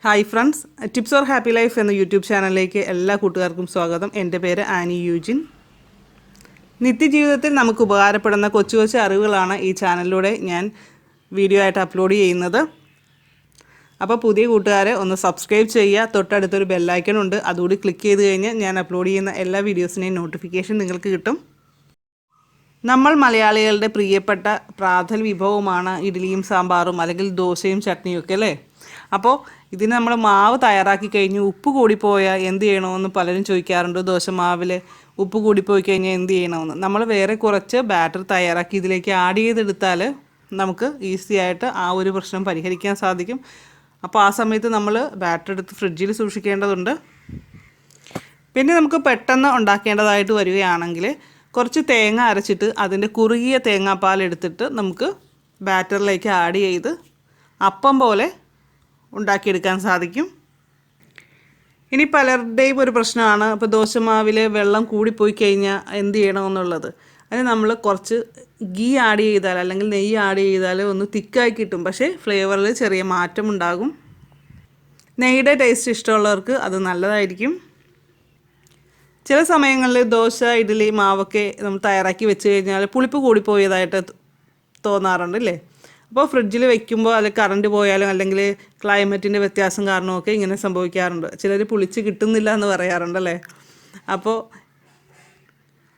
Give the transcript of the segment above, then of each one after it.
Hi friends, tips or happy life എന്ന YouTube ചാനലിലേക്ക് എല്ലാ കൂട്ടുകാർക്കും സ്വാഗതം. എൻ്റെ പേര് ആനി യൂജിൻ. നിത്യജീവിതത്തിൽ നമുക്ക് ഉപകാരപ്പെടുന്ന കൊച്ചു കൊച്ചു അറിവുകളാണ് ഈ ചാനലിലൂടെ ഞാൻ വീഡിയോ ആയിട്ട് അപ്ലോഡ് ചെയ്യുന്നത്. അപ്പോൾ പുതിയ കൂട്ടുകാരെ ഒന്ന് സബ്സ്ക്രൈബ് ചെയ്യുക. തൊട്ടടുത്തൊരു ബെല്ലൈക്കൺ ഉണ്ട്, അതുകൂടി ക്ലിക്ക് ചെയ്ത് കഴിഞ്ഞാൽ ഞാൻ അപ്ലോഡ് ചെയ്യുന്ന എല്ലാ വീഡിയോസിനെയും നോട്ടിഫിക്കേഷൻ നിങ്ങൾക്ക് കിട്ടും. നമ്മൾ മലയാളികളുടെ പ്രിയപ്പെട്ട പ്രാതൽ വിഭവമാണ് ഇഡ്ഡലിയും സാമ്പാറും അല്ലെങ്കിൽ ദോശയും ചട്നിയും ഒക്കെ അല്ലേ. അപ്പോൾ ഇതിന് നമ്മൾ മാവ് തയ്യാറാക്കി കഴിഞ്ഞ് ഉപ്പ് കൂടിപ്പോയാൽ എന്ത് ചെയ്യണമെന്ന് പലരും ചോദിക്കാറുണ്ട്. ദോശ മാവിൽ ഉപ്പ് കൂടിപ്പോയി കഴിഞ്ഞാൽ എന്ത് ചെയ്യണമെന്ന്. നമ്മൾ വേറെ കുറച്ച് ബാറ്റർ തയ്യാറാക്കി ഇതിലേക്ക് ആഡ് ചെയ്തെടുത്താൽ നമുക്ക് ഈസി ആയിട്ട് ആ ഒരു പ്രശ്നം പരിഹരിക്കാൻ സാധിക്കും. അപ്പോൾ ആ സമയത്ത് നമ്മൾ ബാറ്റർ എടുത്ത് ഫ്രിഡ്ജിൽ സൂക്ഷിക്കേണ്ടതുണ്ട്. പിന്നെ നമുക്ക് പെട്ടെന്ന് ഉണ്ടാക്കേണ്ടതായിട്ട് വരികയാണെങ്കിൽ കുറച്ച് തേങ്ങ അരച്ചിട്ട് അതിൻ്റെ കുറുകിയ തേങ്ങാപ്പാൽ എടുത്തിട്ട് നമുക്ക് ബാറ്ററിലേക്ക് ആഡ് ചെയ്ത് അപ്പം പോലെ ഉണ്ടാക്കിയെടുക്കാൻ സാധിക്കും. ഇനി പലരുടെയും ഒരു പ്രശ്നമാണ്, ഇപ്പോൾ ദോശമാവിൽ വെള്ളം കൂടിപ്പോയി കഴിഞ്ഞാൽ എന്ത് ചെയ്യണമെന്നുള്ളത്. അതിന് നമ്മൾ കുറച്ച് ഗീ ആഡ് ചെയ്താൽ അല്ലെങ്കിൽ നെയ്യ് ആഡ് ചെയ്താൽ ഒന്ന് തിക്കായി കിട്ടും. പക്ഷേ ഫ്ലേവറിൽ ചെറിയ മാറ്റമുണ്ടാകും. നെയ്യുടെ ടേസ്റ്റ് ഇഷ്ടമുള്ളവർക്ക് അത് നല്ലതായിരിക്കും. ചില സമയങ്ങളിൽ ദോശ ഇഡ്ഡലി മാവൊക്കെ നമ്മൾ തയ്യാറാക്കി വെച്ച് കഴിഞ്ഞാൽ പുളിപ്പ് കൂടിപ്പോയതായിട്ട് തോന്നാറുണ്ട് അല്ലേ. അപ്പോൾ ഫ്രിഡ്ജിൽ വെക്കുമ്പോൾ അല്ലെങ്കിൽ കറണ്ട് പോയാലും അല്ലെങ്കിൽ ക്ലൈമറ്റിൻ്റെ വ്യത്യാസം കാരണമൊക്കെ ഇങ്ങനെ സംഭവിക്കാറുണ്ട്. ചിലർ പുളിച്ച് കിട്ടുന്നില്ല എന്ന് പറയാറുണ്ടല്ലേ. അപ്പോൾ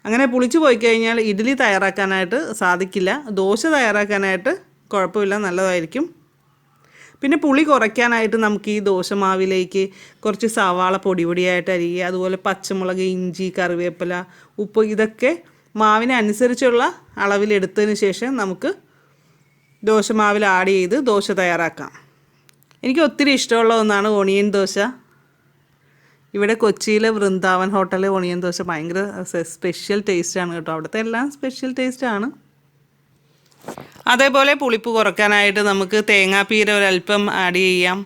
അങ്ങനെ പുളിച്ച് പോയി കഴിഞ്ഞാൽ ഇഡ്ഡലി തയ്യാറാക്കാനായിട്ട് സാധിക്കില്ല. ദോശ തയ്യാറാക്കാനായിട്ട് കുഴപ്പമില്ല, നല്ലതായിരിക്കും. പിന്നെ പുളി കുറയ്ക്കാനായിട്ട് നമുക്ക് ഈ ദോശമാവിലേക്ക് കുറച്ച് സവാള പൊടിയായിട്ട് അരിയുക, അതുപോലെ പച്ചമുളക്, ഇഞ്ചി, കറിവേപ്പില, ഉപ്പ് ഇതൊക്കെ മാവിനനുസരിച്ചുള്ള അളവിലെടുത്തതിന് ശേഷം നമുക്ക് ദോശമാവിൽ ആഡ് ചെയ്ത് ദോശ തയ്യാറാക്കാം. എനിക്ക് ഒത്തിരി ഇഷ്ടമുള്ള ഒന്നാണ് ഓണിയൻ ദോശ. ഇവിടെ കൊച്ചിയിലെ വൃന്ദാവൻ ഹോട്ടലിലെ ഓണിയൻ ദോശ ഭയങ്കര സ്പെഷ്യൽ ടേസ്റ്റാണ് കേട്ടോ. അവിടുത്തെ എല്ലാം സ്പെഷ്യൽ ടേസ്റ്റാണ്. അതേപോലെ പുളിപ്പ് കുറയ്ക്കാനായിട്ട് നമുക്ക് തേങ്ങാപ്പീര ഒരല്പം ആഡ് ചെയ്യാം.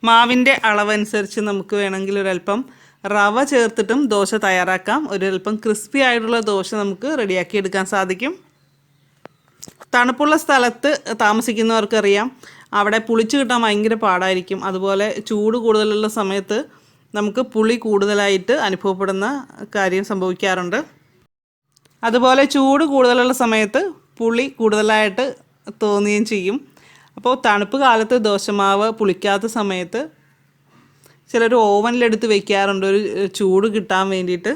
മാവിൻ്റെ അളവനുസരിച്ച് നമുക്ക് വേണമെങ്കിൽ ഒരല്പം റവ ചേർത്തിട്ടും ദോശ തയ്യാറാക്കാം. ഒരല്പം ക്രിസ്പി ആയിട്ടുള്ള ദോശ നമുക്ക് റെഡിയാക്കി എടുക്കാൻ സാധിക്കും. തണുപ്പുള്ള സ്ഥലത്ത് താമസിക്കുന്നവർക്കറിയാം, അവിടെ പുളിച്ച് കിട്ടാൻ ഭയങ്കര പാടായിരിക്കും. അതുപോലെ ചൂട് കൂടുതലുള്ള സമയത്ത് നമുക്ക് പുളി കൂടുതലായിട്ട് അനുഭവപ്പെടുന്ന കാര്യം സംഭവിക്കാറുണ്ട്. അതുപോലെ ചൂട് കൂടുതലുള്ള സമയത്ത് പുളി കൂടുതലായിട്ട് തോന്നുകയും ചെയ്യും. അപ്പോൾ തണുപ്പ് കാലത്ത് ദോശമാവ് പുളിക്കാത്ത സമയത്ത് ചിലർ ഓവനിലെടുത്ത് വെക്കാറുണ്ട് ഒരു ചൂട് കിട്ടാൻ വേണ്ടിയിട്ട്.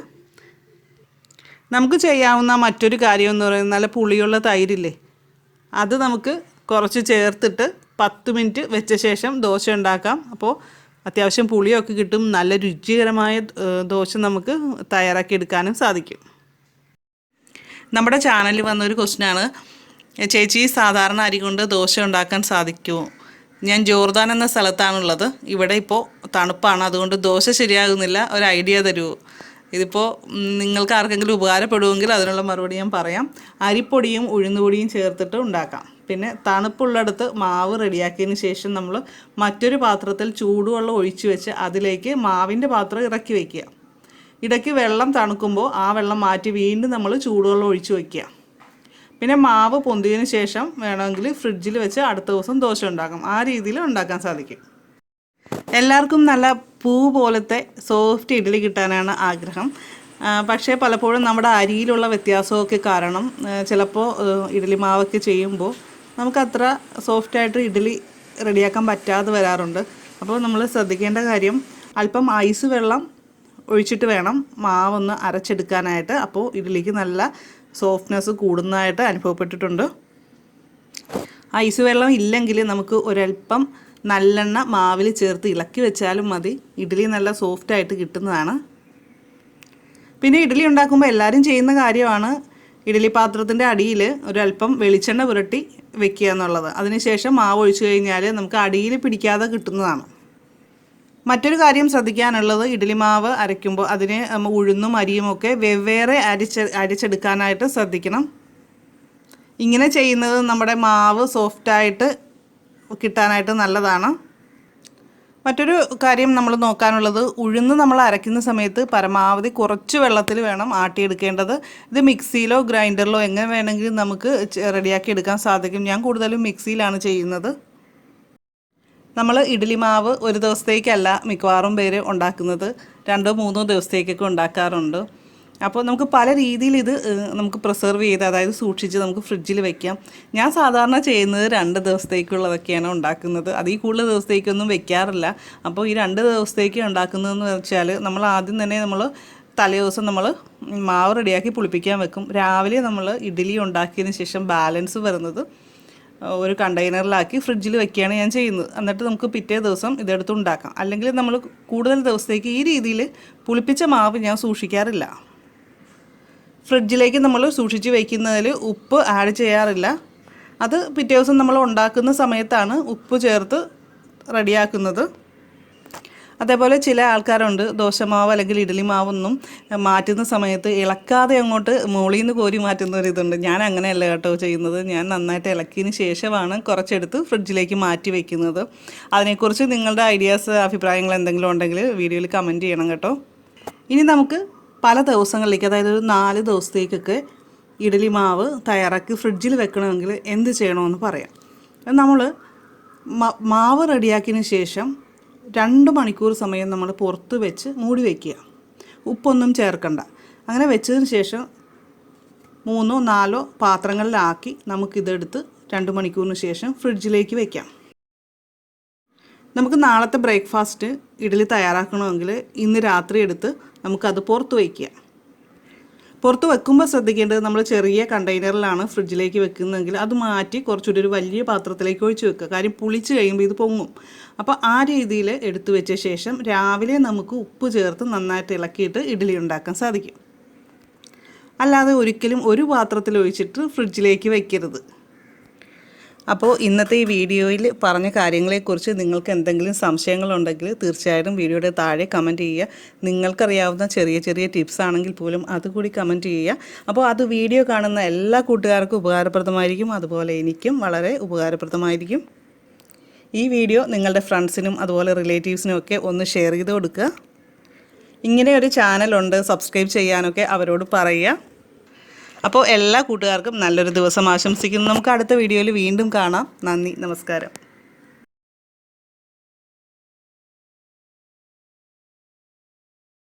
നമുക്ക് ചെയ്യാവുന്ന മറ്റൊരു കാര്യം എന്ന് പറയുന്നത് നല്ല പുളിയുള്ള തൈരില്ലേ, അത് നമുക്ക് കുറച്ച് ചേർത്തിട്ട് 10 മിനിറ്റ് വെച്ച ശേഷം ദോശ ഉണ്ടാക്കാം. അപ്പോൾ അത്യാവശ്യം പുളിയൊക്കെ കിട്ടും. നല്ല രുചികരമായ ദോശ നമുക്ക് തയ്യാറാക്കി എടുക്കാനും സാധിക്കും. നമ്മുടെ ചാനലിൽ വന്നൊരു ക്വസ്റ്റ്യനാണ്, ചേച്ചി സാധാരണ അരി കൊണ്ട് ദോശ ഉണ്ടാക്കാൻ സാധിക്കുമോ? ഞാൻ ജോർദാൻ എന്ന സ്ഥലത്താണുള്ളത്. ഇവിടെ ഇപ്പോൾ തണുപ്പാണ്, അതുകൊണ്ട് ദോശ ശരിയാകുന്നില്ല. ഒരു ഐഡിയ തരുമോ? ഇതിപ്പോൾ നിങ്ങൾക്ക് ആർക്കെങ്കിലും ഉപകാരപ്പെടുമെങ്കിൽ അതിനുള്ള മറുപടി ഞാൻ പറയാം. അരിപ്പൊടിയും ഉഴുന്നുപൊടിയും ചേർത്തിട്ട് ഉണ്ടാക്കാം. പിന്നെ തണുപ്പുള്ളിടത്ത് മാവ് റെഡിയാക്കിയതിന് ശേഷം നമ്മൾ മറ്റൊരു പാത്രത്തിൽ ചൂടുവെള്ളം ഒഴിച്ച് വെച്ച് അതിലേക്ക് മാവിൻ്റെ പാത്രം ഇറക്കി വയ്ക്കുക. ഇടയ്ക്ക് വെള്ളം തണുക്കുമ്പോൾ ആ വെള്ളം മാറ്റി വീണ്ടും നമ്മൾ ചൂടുവെള്ളം ഒഴിച്ച് വയ്ക്കുക. പിന്നെ മാവ് പൊന്തിയതിന് ശേഷം വേണമെങ്കിൽ ഫ്രിഡ്ജിൽ വെച്ച് അടുത്ത ദിവസം ദോശ ഉണ്ടാക്കാം. ആ രീതിയിൽ ഉണ്ടാക്കാൻ സാധിക്കും. എല്ലാവർക്കും നല്ല പൂ പോലത്തെ സോഫ്റ്റ് ഇഡ്ഡലി കിട്ടാനാണ് ആഗ്രഹം. പക്ഷേ പലപ്പോഴും നമ്മുടെ അരിയിലുള്ള വ്യത്യാസമൊക്കെ കാരണം ചിലപ്പോൾ ഇഡ്ഡലി മാവൊക്കെ ചെയ്യുമ്പോൾ നമുക്കത്ര സോഫ്റ്റായിട്ട് ഇഡ്ഡലി റെഡിയാക്കാൻ പറ്റാതെ വരാറുണ്ട്. അപ്പോൾ നമ്മൾ ശ്രദ്ധിക്കേണ്ട കാര്യം, അല്പം ഐസ് വെള്ളം ഒഴിച്ചിട്ട് വേണം മാവൊന്ന് അരച്ചെടുക്കാനായിട്ട്. അപ്പോൾ ഇഡ്ഡലിക്ക് നല്ല സോഫ്റ്റ്നെസ് കൂടുന്നതായിട്ട് അനുഭവപ്പെട്ടിട്ടുണ്ട്. ഐസ് വെള്ളം ഇല്ലെങ്കിൽ നമുക്ക് ഒരല്പം നല്ലെണ്ണ മാവിൽ ചേർത്ത് ഇളക്കി വെച്ചാലും മതി. ഇഡ്ഡലി നല്ല സോഫ്റ്റായിട്ട് കിട്ടുന്നതാണ്. പിന്നെ ഇഡ്ഡലി ഉണ്ടാക്കുമ്പോൾ എല്ലാവരും ചെയ്യുന്ന കാര്യമാണ് ഇഡ്ഡലി പാത്രത്തിൻ്റെ അടിയിൽ ഒരല്പം വെളിച്ചെണ്ണ പുരട്ടി വെക്കുക എന്നുള്ളത്. അതിനുശേഷം മാവ് ഒഴിച്ചു കഴിഞ്ഞാൽ നമുക്ക് അടിയിൽ പിടിക്കാതെ കിട്ടുന്നതാണ്. മറ്റൊരു കാര്യം ശ്രദ്ധിക്കാനുള്ളത്, ഇഡ്ഡലി മാവ് അരയ്ക്കുമ്പോൾ അതിന് ഉഴുന്നും അരിയും ഒക്കെ വെവ്വേറെ അരിച്ചെടുക്കാനായിട്ട് ശ്രദ്ധിക്കണം. ഇങ്ങനെ ചെയ്യുന്നത് നമ്മുടെ മാവ് സോഫ്റ്റായിട്ട് കിട്ടാനായിട്ട് നല്ലതാണ്. മറ്റൊരു കാര്യം നമ്മൾ നോക്കാനുള്ളത്, ഉഴുന്ന് നമ്മൾ അരയ്ക്കുന്ന സമയത്ത് പരമാവധി കുറച്ച് വെള്ളത്തിൽ വേണം ആട്ടിയെടുക്കേണ്ടത്. ഇത് മിക്സിയിലോ ഗ്രൈൻഡറിലോ എങ്ങനെ വേണമെങ്കിലും നമുക്ക് റെഡിയാക്കി എടുക്കാൻ സാധിക്കും. ഞാൻ കൂടുതലും മിക്സിയിലാണ് ചെയ്യുന്നത്. നമ്മൾ ഇഡ്ഡലി മാവ് ഒരു ദിവസത്തേക്കല്ല മിക്കവാറും പേര് ഉണ്ടാക്കുന്നത്, 2-3 ദിവസത്തേക്കൊക്കെ ഉണ്ടാക്കാറുണ്ട്. അപ്പോൾ നമുക്ക് പല രീതിയിൽ ഇത് നമുക്ക് പ്രിസർവ് ചെയ്ത്, അതായത് സൂക്ഷിച്ച് നമുക്ക് ഫ്രിഡ്ജിൽ വെക്കാം. ഞാൻ സാധാരണ ചെയ്യുന്നത് 2 ദിവസത്തേക്കുള്ളതൊക്കെയാണ് ഉണ്ടാക്കുന്നത്. അതിൽ കൂടുതൽ ദിവസത്തേക്കൊന്നും വെക്കാറില്ല. അപ്പോൾ ഈ 2 ദിവസത്തേക്ക് ഉണ്ടാക്കുന്നതെന്ന് വെച്ചാൽ നമ്മൾ ആദ്യം തന്നെ തലേദിവസം നമ്മൾ മാവ് റെഡിയാക്കി പുളിപ്പിക്കാൻ വെക്കും. രാവിലെ നമ്മൾ ഇഡ്ഡലി ഉണ്ടാക്കിയതിന് ശേഷം ബാലൻസ് വരുന്നത് ഒരു കണ്ടെയ്നറിലാക്കി ഫ്രിഡ്ജിൽ വെക്കുകയാണ് ഞാൻ ചെയ്യുന്നത്. എന്നിട്ട് നമുക്ക് പിറ്റേ ദിവസം ഇതെടുത്ത് ഉണ്ടാക്കാം. അല്ലെങ്കിൽ നമ്മൾ കൂടുതൽ ദിവസത്തേക്ക് ഈ രീതിയിൽ പുളിപ്പിച്ച മാവ് ഞാൻ സൂക്ഷിക്കാറില്ല. ഫ്രിഡ്ജിലേക്ക് നമ്മൾ സൂക്ഷിച്ച് വയ്ക്കുന്നതിൽ ഉപ്പ് ആഡ് ചെയ്യാറില്ല. അത് പിറ്റേ ദിവസം നമ്മൾ ഉണ്ടാക്കുന്ന സമയത്താണ് ഉപ്പ് ചേർത്ത് റെഡിയാക്കുന്നത്. അതേപോലെ ചില ആൾക്കാരുണ്ട് ദോശമാവ് അല്ലെങ്കിൽ ഇഡ്ഡലി മാവൊന്നും മാറ്റുന്ന സമയത്ത് ഇളക്കാതെ അങ്ങോട്ട് മുകളിൽ നിന്ന് കോരി മാറ്റുന്ന ഒരു ഇതുണ്ട്. ഞാൻ അങ്ങനെയല്ല കേട്ടോ ചെയ്യുന്നത്. ഞാൻ നന്നായിട്ട് ഇളക്കിയതിന് ശേഷമാണ് കുറച്ചെടുത്ത് ഫ്രിഡ്ജിലേക്ക് മാറ്റി വയ്ക്കുന്നത്. അതിനെക്കുറിച്ച് നിങ്ങളുടെ ഐഡിയാസ്, അഭിപ്രായങ്ങൾ എന്തെങ്കിലും ഉണ്ടെങ്കിൽ വീഡിയോയിൽ കമൻറ്റ് ചെയ്യണം കേട്ടോ. ഇനി നമുക്ക് പല ദിവസങ്ങളിലേക്ക്, അതായത് ഒരു 4 ദിവസത്തേക്കൊക്കെ ഇഡ്ഡലി മാവ് തയ്യാറാക്കി ഫ്രിഡ്ജിൽ വെക്കണമെങ്കിൽ എന്ത് ചെയ്യണമെന്ന് പറയാം. നമ്മൾ മാവ് റെഡിയാക്കിയതിന് ശേഷം 2 മണിക്കൂർ സമയം നമ്മൾ പുറത്ത് വെച്ച് മൂടി വയ്ക്കുക. ഉപ്പൊന്നും ചേർക്കണ്ട. അങ്ങനെ വെച്ചതിന് ശേഷം 3-4 പാത്രങ്ങളിലാക്കി നമുക്കിതെടുത്ത് 2 മണിക്കൂറിന് ശേഷം ഫ്രിഡ്ജിലേക്ക് വയ്ക്കാം. നമുക്ക് നാളത്തെ ബ്രേക്ക്ഫാസ്റ്റ് ഇഡ്ഡലി തയ്യാറാക്കണമെങ്കിൽ ഇന്ന് രാത്രി എടുത്ത് നമുക്കത് പുറത്ത് വയ്ക്കുക. പുറത്ത് വെക്കുമ്പോൾ ശ്രദ്ധിക്കേണ്ടത്, നമ്മൾ ചെറിയ കണ്ടെയ്നറിലാണ് ഫ്രിഡ്ജിലേക്ക് വെക്കുന്നതെങ്കിൽ അത് മാറ്റി കുറച്ചുകൂടി ഒരു വലിയ പാത്രത്തിലേക്ക് ഒഴിച്ച് വെക്കുക. കാര്യം പുളിച്ച് കഴിയുമ്പോൾ ഇത് പൊങ്ങും. അപ്പോൾ ആ രീതിയിൽ എടുത്തു വെച്ച ശേഷം രാവിലെ നമുക്ക് ഉപ്പ് ചേർത്ത് നന്നായിട്ട് ഇളക്കിയിട്ട് ഇഡ്ഡലി ഉണ്ടാക്കാൻ സാധിക്കും. അല്ലാതെ ഒരിക്കലും ഒരു പാത്രത്തിൽ ഒഴിച്ചിട്ട് ഫ്രിഡ്ജിലേക്ക് വയ്ക്കരുത്. അപ്പോൾ ഇന്നത്തെ ഈ വീഡിയോയിൽ പറഞ്ഞ കാര്യങ്ങളെക്കുറിച്ച് നിങ്ങൾക്ക് എന്തെങ്കിലും സംശയങ്ങളുണ്ടെങ്കിൽ തീർച്ചയായിട്ടും വീഡിയോയുടെ താഴെ കമൻറ്റ് ചെയ്യുക. നിങ്ങൾക്കറിയാവുന്ന ചെറിയ ചെറിയ ടിപ്സ് ആണെങ്കിൽ പോലും അതുകൂടി കമൻറ്റ് ചെയ്യുക. അപ്പോൾ അത് വീഡിയോ കാണുന്ന എല്ലാ കൂട്ടുകാർക്കും ഉപകാരപ്രദമായിരിക്കും. അതുപോലെ എനിക്കും വളരെ ഉപകാരപ്രദമായിരിക്കും. ഈ വീഡിയോ നിങ്ങളുടെ ഫ്രണ്ട്സിനും അതുപോലെ റിലേറ്റീവ്സിനും ഒക്കെ ഒന്ന് ഷെയർ ചെയ്ത് കൊടുക്കുക. ഇങ്ങനെ ഒരു ചാനലുണ്ട്, സബ്സ്ക്രൈബ് ചെയ്യാനൊക്കെ അവരോട് പറയുക. അപ്പോൾ എല്ലാ കൂട്ടുകാർക്കും നല്ലൊരു ദിവസം ആശംസിക്കുന്നു. നമുക്ക് അടുത്ത വീഡിയോയിൽ വീണ്ടും കാണാം. നന്ദി, നമസ്കാരം.